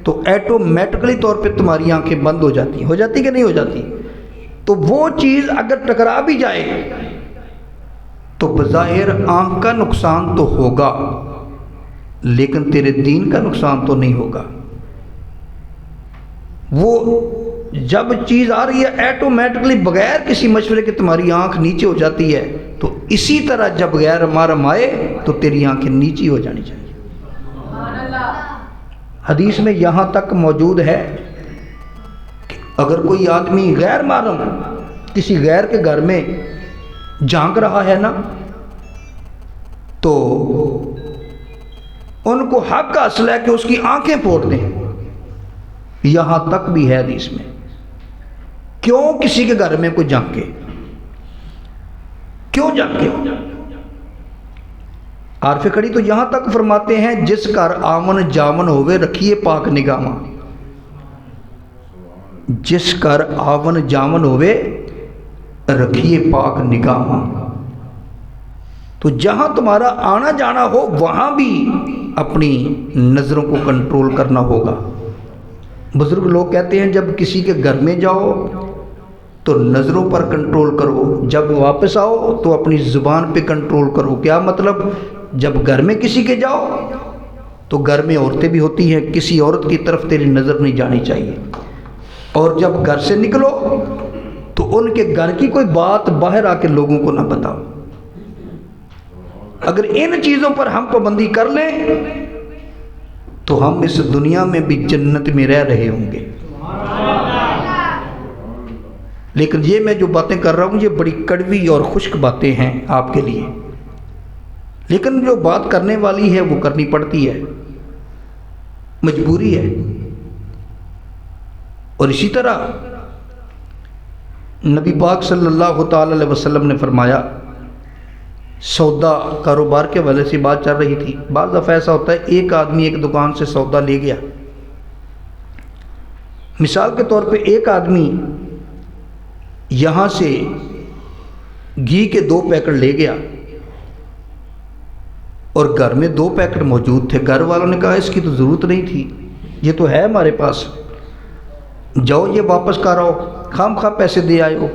تو ایٹومیٹکلی طور پہ تمہاری آنکھیں بند ہو جاتی کہ نہیں ہو جاتی؟ تو وہ چیز اگر ٹکرا بھی جائے تو بظاہر آنکھ کا نقصان تو ہوگا، لیکن تیرے دین کا نقصان تو نہیں ہوگا۔ وہ جب چیز آ رہی ہے ایٹومیٹکلی بغیر کسی مشورے کے تمہاری آنکھ نیچے ہو جاتی ہے، تو اسی طرح جب غیر محرم آئے تو تیری آنکھیں نیچی ہو جانی چاہیے۔ حدیث میں یہاں تک موجود ہے کہ اگر کوئی آدمی غیر محرم کسی غیر کے گھر میں جھانک رہا ہے نا، تو ان کو حق حاصل ہے کہ اس کی آنکھیں پھوڑ دیں۔ یہاں تک بھی ہے حدیث میں، کیوں کسی کے گھر میں کوئی جھانکے، کیوں جھانکے؟ عارف کھڑی تو یہاں تک فرماتے ہیں جس گھر آمن جامن ہوئے رکھیے پاک نگاہاں، جس گھر آمن جامن ہوئے رکھیے پاک نگاہاں۔ تو جہاں تمہارا آنا جانا ہو وہاں بھی اپنی نظروں کو کنٹرول کرنا ہوگا۔ بزرگ لوگ کہتے ہیں جب کسی کے گھر میں جاؤ تو نظروں پر کنٹرول کرو، جب واپس آؤ تو اپنی زبان پہ کنٹرول کرو۔ کیا مطلب؟ جب گھر میں کسی کے جاؤ تو گھر میں عورتیں بھی ہوتی ہیں، کسی عورت کی طرف تیری نظر نہیں جانی چاہیے، اور جب گھر سے نکلو تو ان کے گھر کی کوئی بات باہر آ کے لوگوں کو نہ بتاؤ۔ اگر ان چیزوں پر ہم پابندی کر لیں تو ہم اس دنیا میں بھی جنت میں رہ رہے ہوں گے۔ لیکن یہ میں جو باتیں کر رہا ہوں یہ بڑی کڑوی اور خشک باتیں ہیں آپ کے لیے، لیکن جو بات کرنے والی ہے وہ کرنی پڑتی ہے، مجبوری ہے۔ اور اسی طرح نبی پاک صلی اللہ تعالی علیہ وسلم نے فرمایا، سودا کاروبار کے حوالے سے بات چل رہی تھی، بعض دفعہ ایسا ہوتا ہے ایک آدمی ایک دکان سے سودا لے گیا، مثال کے طور پہ ایک آدمی یہاں سے گھی کے 2 پیکٹ لے گیا اور گھر میں 2 پیکٹ موجود تھے، گھر والوں نے کہا اس کی تو ضرورت نہیں تھی، یہ تو ہے ہمارے پاس، جاؤ یہ واپس کر آؤ، خام خواہ پیسے دے آئے ہو۔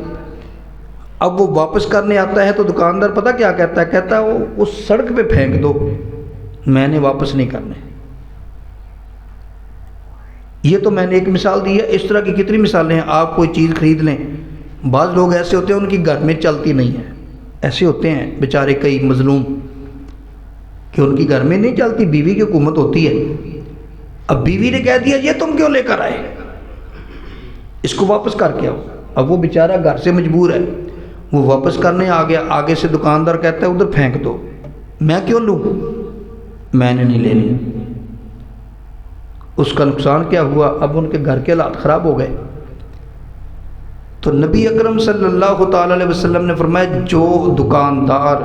اب وہ واپس کرنے آتا ہے تو دکاندار پتہ کیا کہتا ہے؟ کہتا ہے وہ اس سڑک پہ پھینک دو، میں نے واپس نہیں کرنے۔ یہ تو میں نے ایک مثال دی ہے، اس طرح کی کتنی مثالیں ہیں۔ آپ کوئی چیز خرید لیں، بعض لوگ ایسے ہوتے ہیں ان کی گھر میں چلتی نہیں ہے، ایسے ہوتے ہیں بیچارے کئی مظلوم کہ ان کی گھر میں نہیں چلتی، بیوی کی حکومت ہوتی ہے۔ اب بیوی نے کہہ دیا یہ تم کیوں لے کر آئے، اس کو واپس کر کے آؤ۔ اب وہ بیچارہ گھر سے مجبور ہے، وہ واپس کرنے آ گیا، آگے سے دکاندار کہتا ہے ادھر پھینک دو، میں کیوں لوں، میں نے نہیں لینی۔ اس کا نقصان کیا ہوا؟ اب ان کے گھر کے حالات خراب ہو گئے۔ تو نبی اکرم صلی اللہ تعالی علیہ وسلم نے فرمایا جو دکاندار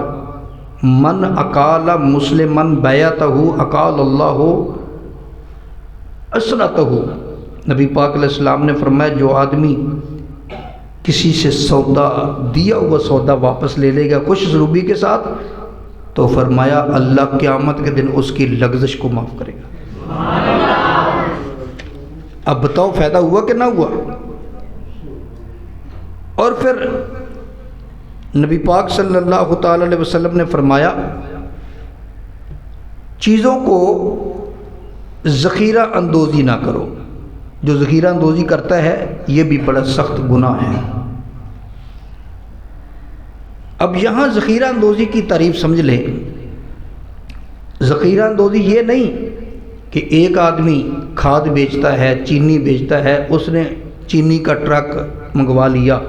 من اکال مسلمن بیعتہ اکال اللہ اسرتہ، نبی پاک علیہ السلام نے فرمایا جو آدمی کسی سے سودا دیا ہوا سودا واپس لے لے گا خوش اسلوبی کے ساتھ، تو فرمایا اللہ قیامت کے دن اس کی لغزش کو معاف کرے گا۔ اب بتاؤ فائدہ ہوا کہ نہ ہوا؟ اور پھر نبی پاک صلی اللہ تعالی علیہ وسلم نے فرمایا چیزوں کو ذخیرہ اندوزی نہ کرو، جو ذخیرہ اندوزی کرتا ہے یہ بھی بڑا سخت گناہ ہے۔ اب یہاں ذخیرہ اندوزی کی تعریف سمجھ لیں۔ ذخیرہ اندوزی یہ نہیں کہ ایک آدمی کھاد بیچتا ہے، چینی بیچتا ہے، اس نے چینی کا ٹرک منگوا لیا،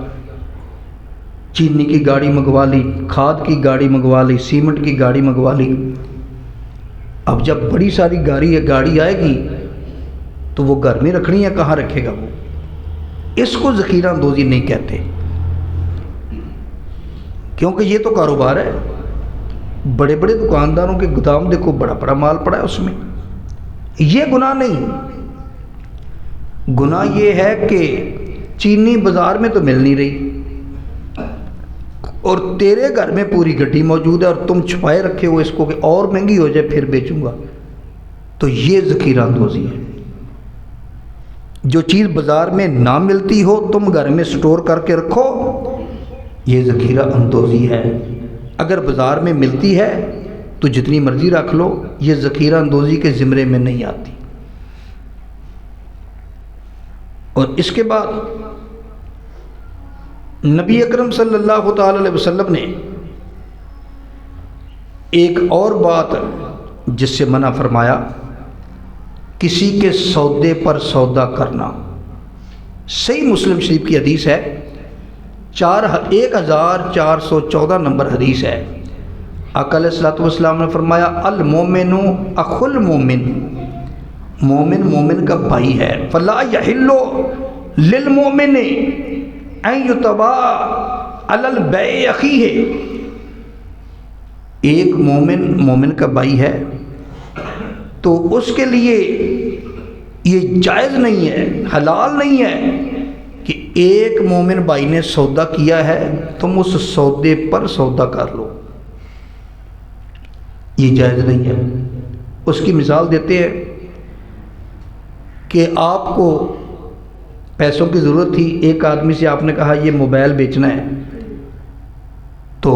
چینی کی گاڑی منگوا لی، کھاد کی گاڑی منگوا لی، سیمنٹ کی گاڑی منگوا لی۔ اب جب بڑی ساری گاڑی آئے گی تو وہ گھر میں رکھنی ہے، کہاں رکھے گا وہ؟ اس کو ذخیرہ اندوزی نہیں کہتے۔ کیونکہ یہ تو کاروبار ہے. بڑے بڑے دکانداروں کے گودام دیکھو، بڑا بڑا مال پڑا ہے اس میں. یہ گناہ نہیں. گناہ یہ ہے کہ چینی بازار میں تو مل نہیں رہی اور تیرے گھر میں پوری گڈی موجود ہے اور تم چھپائے رکھے ہو اس کو کہ اور مہنگی ہو جائے پھر بیچوں گا. تو یہ ذخیرہ اندوزی ہے. جو چیز بازار میں نہ ملتی ہو تم گھر میں سٹور کر کے رکھو، یہ ذخیرہ اندوزی ہے. اگر بازار میں ملتی ہے تو جتنی مرضی رکھ لو، یہ ذخیرہ اندوزی کے زمرے میں نہیں آتی. اور اس کے بعد نبی اکرم صلی اللہ تعالی علیہ وسلم نے ایک اور بات جس سے منع فرمایا، کسی کے سودے پر سودا کرنا. صحیح مسلم شریف کی حدیث ہے، 1414 نمبر حدیث ہے. آقا علیہ الصلوۃ والسلام نے فرمایا، المومن اخو المومن، مومن مومن کا بھائی ہے. فلا یحل للمومن ان یتباع علی البیع اخیہ. ایک مومن مومن کا بھائی ہے تو اس کے لیے یہ جائز نہیں ہے، حلال نہیں ہے کہ ایک مومن بھائی نے سودا کیا ہے تم اس سودے پر سودا کر لو. یہ جائز نہیں ہے. اس کی مثال دیتے ہیں کہ آپ کو پیسوں کی ضرورت تھی، ایک آدمی سے آپ نے کہا یہ موبائل بیچنا ہے، تو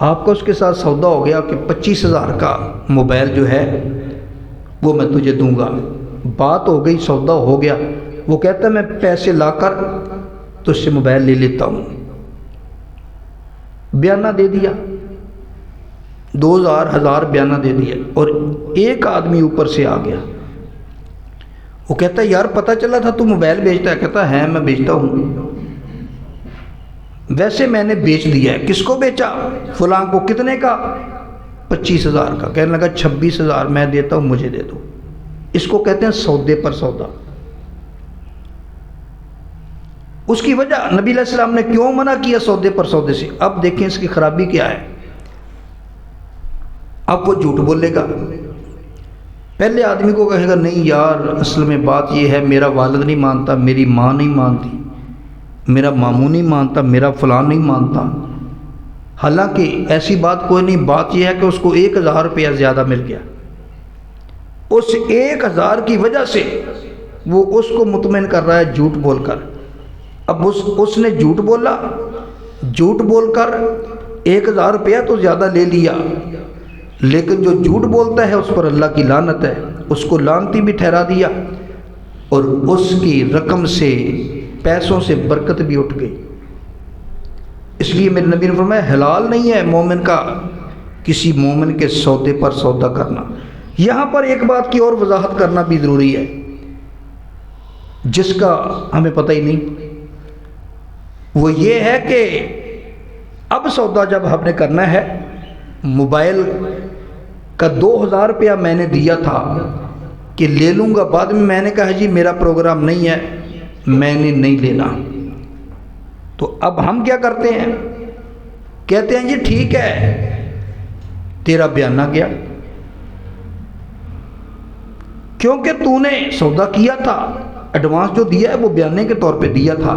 آپ کا اس کے ساتھ سودا ہو گیا کہ 25,000 کا موبائل جو ہے وہ میں تجھے دوں گا. بات ہو گئی، سودا ہو گیا. وہ کہتا ہے میں پیسے لا کر تو اس سے موبائل لے لیتا ہوں. بیانہ دے دیا، 2,000 بیانہ دے دیا، اور ایک آدمی اوپر سے آ گیا. وہ کہتا ہے یار پتہ چلا تھا تو موبائل بیچتا ہے. کہتا ہے میں بیچتا ہوں. ویسے میں نے بیچ دیا ہے. کس کو بیچا؟ فلاں کو. کتنے کا؟ 25,000 کا. کہنے لگا 26,000 میں دیتا ہوں، مجھے دے دو. اس کو کہتے ہیں سودے پر سودا. اس کی وجہ نبی علیہ السلام نے کیوں منع کیا سودے پر سودے سے؟ اب دیکھیں اس کی خرابی کیا ہے. اب وہ جھوٹ بولے گا. پہلے آدمی کو کہے گا نہیں یار اصل میں بات یہ ہے، میرا والد نہیں مانتا، میری ماں نہیں مانتی، میرا ماموں نہیں مانتا، میرا فلان نہیں مانتا. حالانکہ ایسی بات کوئی نہیں. بات یہ ہے کہ اس کو 1,000 روپیہ زیادہ مل گیا. اس 1,000 کی وجہ سے وہ اس کو مطمئن کر رہا ہے جھوٹ بول کر. اب اس نے جھوٹ بولا، جھوٹ بول کر 1,000 روپیہ تو زیادہ لے لیا، لیکن جو جھوٹ بولتا ہے اس پر اللہ کی لعنت ہے. اس کو لعنتی بھی ٹھہرا دیا اور اس کی رقم سے، پیسوں سے برکت بھی اٹھ گئی. اس لیے میرے نبی نے فرمایا حلال نہیں ہے مومن کا کسی مومن کے سودے پر سودا کرنا. یہاں پر ایک بات کی اور وضاحت کرنا بھی ضروری ہے جس کا ہمیں پتہ ہی نہیں. وہ یہ ہے کہ اب سودا جب ہم نے کرنا ہے، موبائل کا 2,000 روپیہ میں نے دیا تھا کہ لے لوں گا، بعد میں نے کہا جی میرا پروگرام نہیں ہے، میں نے نہیں لینا. تو اب ہم کیا کرتے ہیں؟ کہتے ہیں جی ٹھیک ہے تیرا بیانہ گیا، کیونکہ تو نے سودا کیا تھا، ایڈوانس جو دیا ہے وہ بیانے کے طور پہ دیا تھا.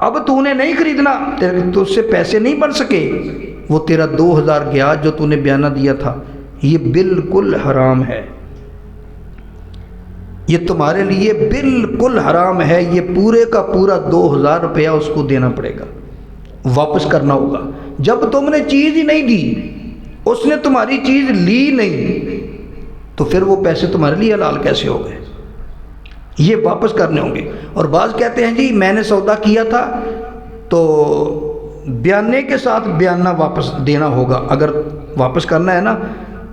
اب تو نے نہیں خریدنا، تو اس سے پیسے نہیں بن سکے، وہ تیرا 2,000 گیا جو تو نے بیانہ دیا تھا. یہ بالکل حرام ہے، یہ تمہارے لیے بالکل حرام ہے. یہ پورے کا پورا 2,000 روپیہ اس کو دینا پڑے گا، واپس کرنا ہوگا. جب تم نے چیز ہی نہیں دی، اس نے تمہاری چیز لی نہیں، تو پھر وہ پیسے تمہارے لیے حلال کیسے ہو گئے؟ یہ واپس کرنے ہوں گے. اور بعض کہتے ہیں جی میں نے سودا کیا تھا تو بیانے کے ساتھ بیانہ واپس دینا ہوگا. اگر واپس کرنا ہے نا،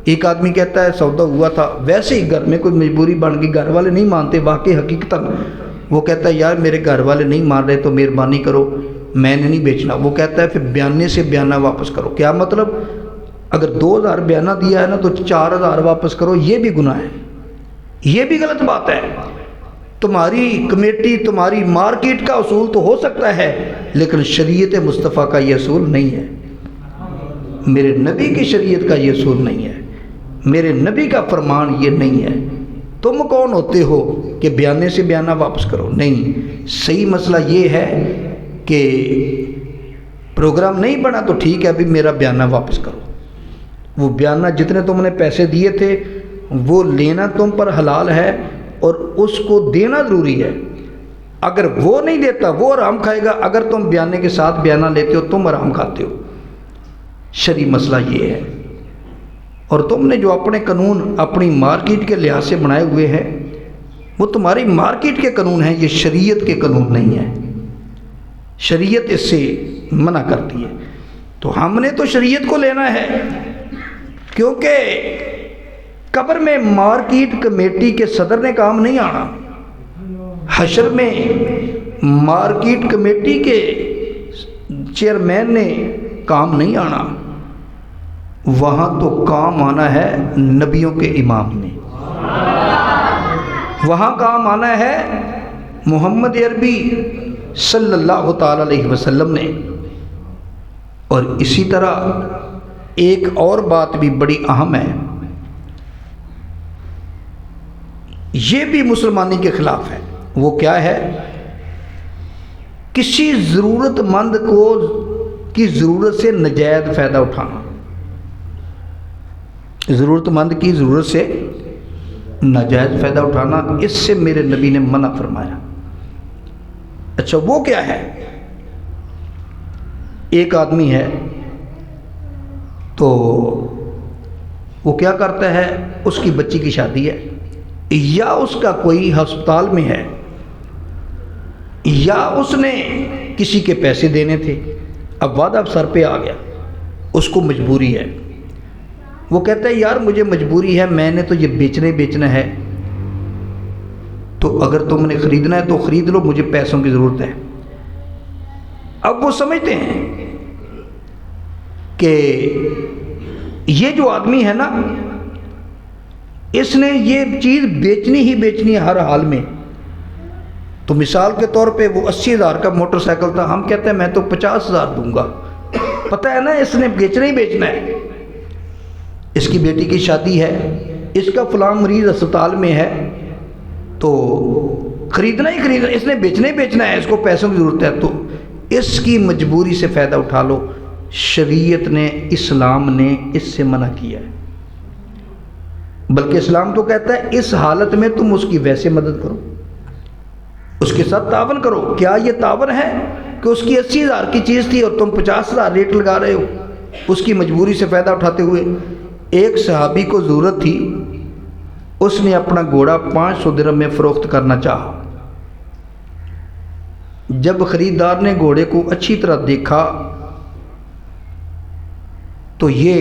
ایک آدمی کہتا ہے سودا ہوا تھا، ویسے ہی گھر میں کوئی مجبوری بن گئی، گھر والے نہیں مانتے، واقعی حقیقتاً وہ کہتا ہے یار میرے گھر والے نہیں مان رہے تو مہربانی کرو میں نے نہیں بیچنا. وہ کہتا ہے پھر بیانے سے بیانہ واپس کرو. کیا مطلب؟ اگر 2,000 بیانہ دیا ہے نا تو 4,000 واپس کرو. یہ بھی گناہ ہے، یہ بھی غلط بات ہے تمہاری کمیٹی تمہاری مارکیٹ کا اصول تو ہو سکتا ہے، لیکن شریعت مصطفیٰ کا یہ اصول نہیں ہے، میرے نبی کی شریعت کا یہ اصول نہیں ہے، میرے نبی کا فرمان یہ نہیں ہے۔ تم کون ہوتے ہو کہ بیانے سے بیانہ واپس کرو؟ نہیں، صحیح مسئلہ یہ ہے کہ پروگرام نہیں بنا تو ٹھیک ہے، ابھی میرا بیانہ واپس کرو۔ وہ بیانہ جتنے تم نے پیسے دیے تھے وہ لینا تم پر حلال ہے اور اس کو دینا ضروری ہے۔ اگر وہ نہیں دیتا وہ حرام کھائے گا، اگر تم بیانے کے ساتھ بیانہ لیتے ہو تم حرام کھاتے ہو۔ شرعی مسئلہ یہ ہے۔ اور تم نے جو اپنے قانون اپنی مارکیٹ کے لحاظ سے بنائے ہوئے ہیں وہ تمہاری مارکیٹ کے قانون ہیں، یہ شریعت کے قانون نہیں ہیں، شریعت اس سے منع کرتی ہے۔ تو ہم نے تو شریعت کو لینا ہے، کیونکہ قبر میں مارکیٹ کمیٹی کے صدر نے کام نہیں آنا، حشر میں مارکیٹ کمیٹی کے چیئرمین نے کام نہیں آنا، وہاں تو کام آنا ہے نبیوں کے امام نے، وہاں کام آنا ہے محمد عربی صلی اللہ تعالی علیہ وسلم نے۔ اور اسی طرح ایک اور بات بھی بڑی اہم ہے، یہ بھی مسلمانی کے خلاف ہے۔ وہ کیا ہے؟ کسی ضرورت مند کو کی ضرورت سے ناجائز فائدہ اٹھانا، ضرورت مند کی ضرورت سے ناجائز فائدہ اٹھانا، اس سے میرے نبی نے منع فرمایا۔ اچھا وہ کیا ہے؟ ایک آدمی ہے تو وہ کیا کرتا ہے، اس کی بچی کی شادی ہے یا اس کا کوئی ہسپتال میں ہے یا اس نے کسی کے پیسے دینے تھے، اب وعدہ سر پہ آ گیا، اس کو مجبوری ہے، وہ کہتا ہے یار مجھے مجبوری ہے، میں نے تو یہ بیچنا ہی بیچنا ہے، تو اگر تم نے خریدنا ہے تو خرید لو، مجھے پیسوں کی ضرورت ہے۔ اب وہ سمجھتے ہیں کہ یہ جو آدمی ہے نا اس نے یہ چیز بیچنی ہی بیچنی ہے ہر حال میں۔ تو مثال کے طور پہ وہ 80,000 کا موٹر سائیکل تھا، ہم کہتے ہیں میں تو 50,000 دوں گا، پتہ ہے نا اس نے بیچنا ہی بیچنا ہے، اس کی بیٹی کی شادی ہے، اس کا فلاں مریض اسپتال میں ہے، تو خریدنا ہی خریدنا، اس نے بیچنا ہی بیچنا ہے، اس کو پیسوں کی ضرورت ہے، تو اس کی مجبوری سے فائدہ اٹھا لو۔ شریعت نے، اسلام نے اس سے منع کیا ہے، بلکہ اسلام تو کہتا ہے اس حالت میں تم اس کی ویسے مدد کرو، اس کے ساتھ تعاون کرو۔ کیا یہ تعاون ہے کہ اس کی 80,000 کی چیز تھی اور تم 50,000 ریٹ لگا رہے ہو اس کی مجبوری سے فائدہ اٹھاتے ہوئے؟ ایک صحابی کو ضرورت تھی، اس نے اپنا گھوڑا 500 درہم میں فروخت کرنا چاہا، جب خریدار نے گھوڑے کو اچھی طرح دیکھا تو یہ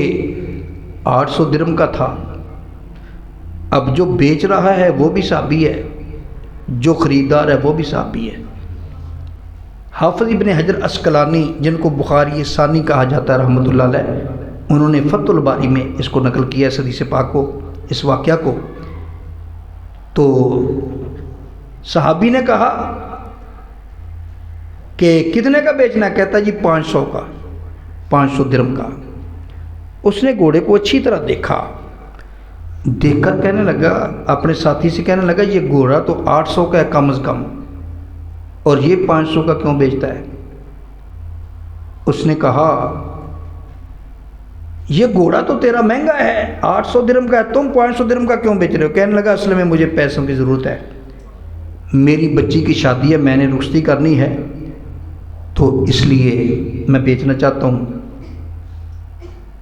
800 درہم کا تھا۔ اب جو بیچ رہا ہے وہ بھی صحابی ہے، جو خریدار ہے وہ بھی صحابی ہے۔ حافظ ابن حجر عسقلانی جن کو بخاری ثانی کہا جاتا ہے رحمۃ اللہ علیہ، انہوں نے فتح الباری میں اس کو نقل کیا اس حدیث پاک کو، اس واقعہ کو۔ تو صحابی نے کہا کہ کتنے کا بیچنا ہے؟ کہتا جی 500 کا، 500 درہم کا۔ اس نے گھوڑے کو اچھی طرح دیکھا، دیکھ کر کہنے لگا، اپنے ساتھی سے کہنے لگا یہ گھوڑا تو 800 کا ہے کم از کم، اور یہ 500 کا کیوں بیچتا ہے؟ اس نے کہا یہ گھوڑا تو تیرا مہنگا ہے، 800 درہم کا ہے، تم 500 درہم کا کیوں بیچ رہے ہو؟ کہنے لگا اصل میں مجھے پیسوں کی ضرورت ہے، میری بچی کی شادی ہے، میں نے رخصتی کرنی ہے، تو اس لیے میں بیچنا چاہتا ہوں۔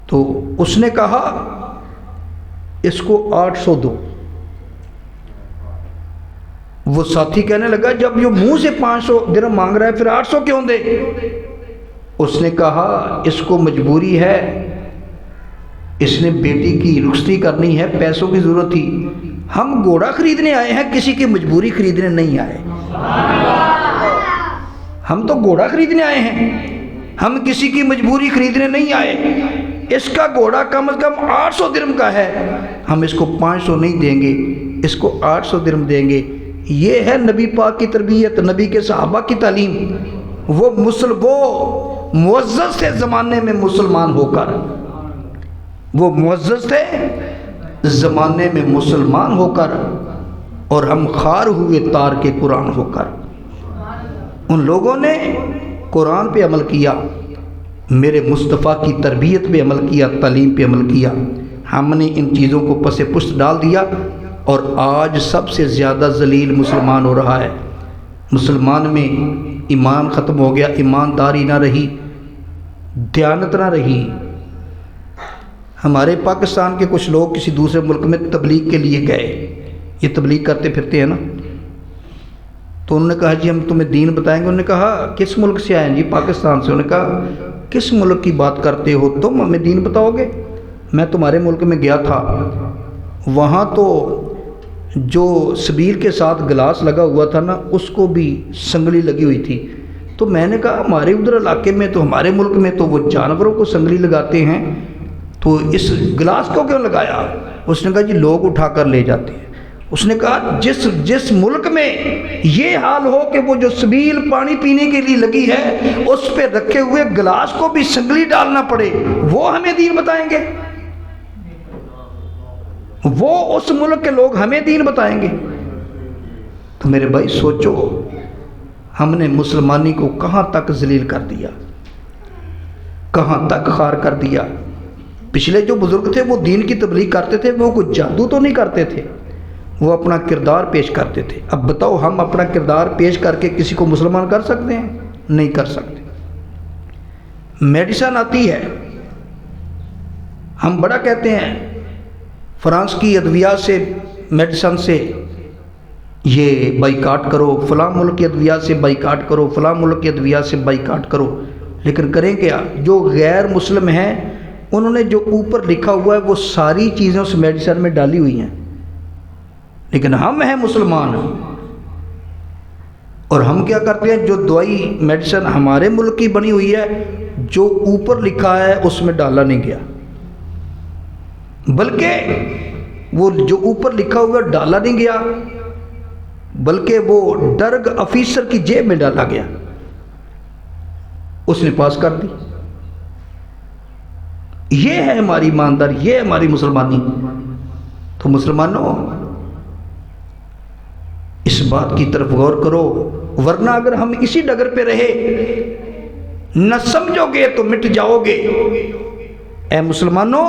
تو اس نے کہا اس کو 800 دو۔ وہ ساتھی کہنے لگا جب یہ منہ سے 500 درہم مانگ رہا ہے پھر 800 کیوں دے؟ اس نے کہا اس کو مجبوری ہے، اس نے بیٹی کی رخصتی کرنی ہے، پیسوں کی ضرورت تھی، ہم گھوڑا خریدنے آئے ہیں، کسی کی مجبوری خریدنے نہیں آئے، ہم تو گھوڑا خریدنے آئے ہیں، ہم کسی کی مجبوری خریدنے نہیں آئے۔ اس کا گھوڑا کم از کم 800 درہم کا ہے، ہم اس کو 500 نہیں دیں گے، اس کو 800 درہم دیں گے۔ یہ ہے نبی پاک کی تربیت، نبی کے صحابہ کی تعلیم۔ وہ معزز تھے زمانے میں مسلمان ہو کر، وہ معزز تھے زمانے میں مسلمان ہو کر، اور ہم خار ہوئے تار کے قرآن ہو کر۔ ان لوگوں نے قرآن پہ عمل کیا، میرے مصطفیٰ کی تربیت پہ عمل کیا، تعلیم پہ عمل کیا۔ ہم نے ان چیزوں کو پس پشت ڈال دیا، اور آج سب سے زیادہ ذلیل مسلمان ہو رہا ہے۔ مسلمان میں ایمان ختم ہو گیا، ایمانداری نہ رہی، دیانت نہ رہی۔ ہمارے پاکستان کے کچھ لوگ کسی دوسرے ملک میں تبلیغ کے لیے گئے، یہ تبلیغ کرتے پھرتے ہیں نا، تو انہوں نے کہا جی ہم تمہیں دین بتائیں گے۔ انہوں نے کہا کس ملک سے آئے ہیں؟ جی پاکستان سے۔ انہوں نے کہا کس ملک کی بات کرتے ہو تم، ہمیں دین بتاؤ گے؟ میں تمہارے ملک میں گیا تھا، وہاں تو جو سبیل کے ساتھ گلاس لگا ہوا تھا نا، اس کو بھی سنگلی لگی ہوئی تھی۔ تو میں نے کہا ہمارے ادھر علاقے میں تو، ہمارے ملک میں تو وہ جانوروں کو سنگلی لگاتے ہیں، تو اس گلاس کو کیوں لگایا؟ اس نے کہا جی لوگ اٹھا کر لے جاتے ہیں۔ اس نے کہا جس ملک میں یہ حال ہو کہ وہ جو سبیل پانی پینے کے لیے لگی ہے اس پہ رکھے ہوئے گلاس کو بھی سنگلی ڈالنا پڑے، وہ ہمیں دین بتائیں گے؟ وہ اس ملک کے لوگ ہمیں دین بتائیں گے؟ تو میرے بھائی سوچو، ہم نے مسلمانی کو کہاں تک ذلیل کر دیا، کہاں تک خار کر دیا۔ پچھلے جو بزرگ تھے وہ دین کی تبلیغ کرتے تھے، وہ کوئی جادو تو نہیں کرتے تھے، وہ اپنا کردار پیش کرتے تھے۔ اب بتاؤ ہم اپنا کردار پیش کر کے کسی کو مسلمان کر سکتے ہیں؟ نہیں کر سکتے۔ میڈیسن آتی ہے، ہم بڑا کہتے ہیں فرانس کی ادویات سے، میڈیسن سے یہ بائیکاٹ کرو، فلاں ملک کی ادویات سے بائیکاٹ کرو، فلاں ملک کی ادویات سے بائیکاٹ کرو، لیکن کریں کیا؟ جو غیر مسلم ہیں انہوں نے جو اوپر لکھا ہوا ہے وہ ساری چیزیں اس میڈیسن میں ڈالی ہوئی ہیں، لیکن ہم ہیں مسلمان، اور ہم کیا کرتے ہیں؟ جو دوائی میڈیسن ہمارے ملک کی بنی ہوئی ہے، جو اوپر لکھا ہے اس میں ڈالا نہیں گیا، بلکہ وہ جو اوپر لکھا ہوا ڈالا نہیں گیا، بلکہ وہ ڈرگ آفیسر کی جیب میں ڈالا گیا، اس نے پاس کر دی۔ یہ ہے ہماری ایمانداری، یہ ہے ہماری مسلمانی۔ تو مسلمانوں اس بات کی طرف غور کرو، ورنہ اگر ہم اسی ڈگر پہ رہے، نہ سمجھو گے تو مٹ جاؤ گے۔ اے مسلمانوں،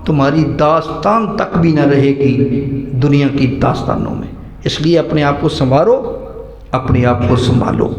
تمہاری داستان تک بھی نہ رہے گی دنیا کی داستانوں میں، اس لیے اپنے آپ کو سنوارو، اپنے آپ کو سنبھالو۔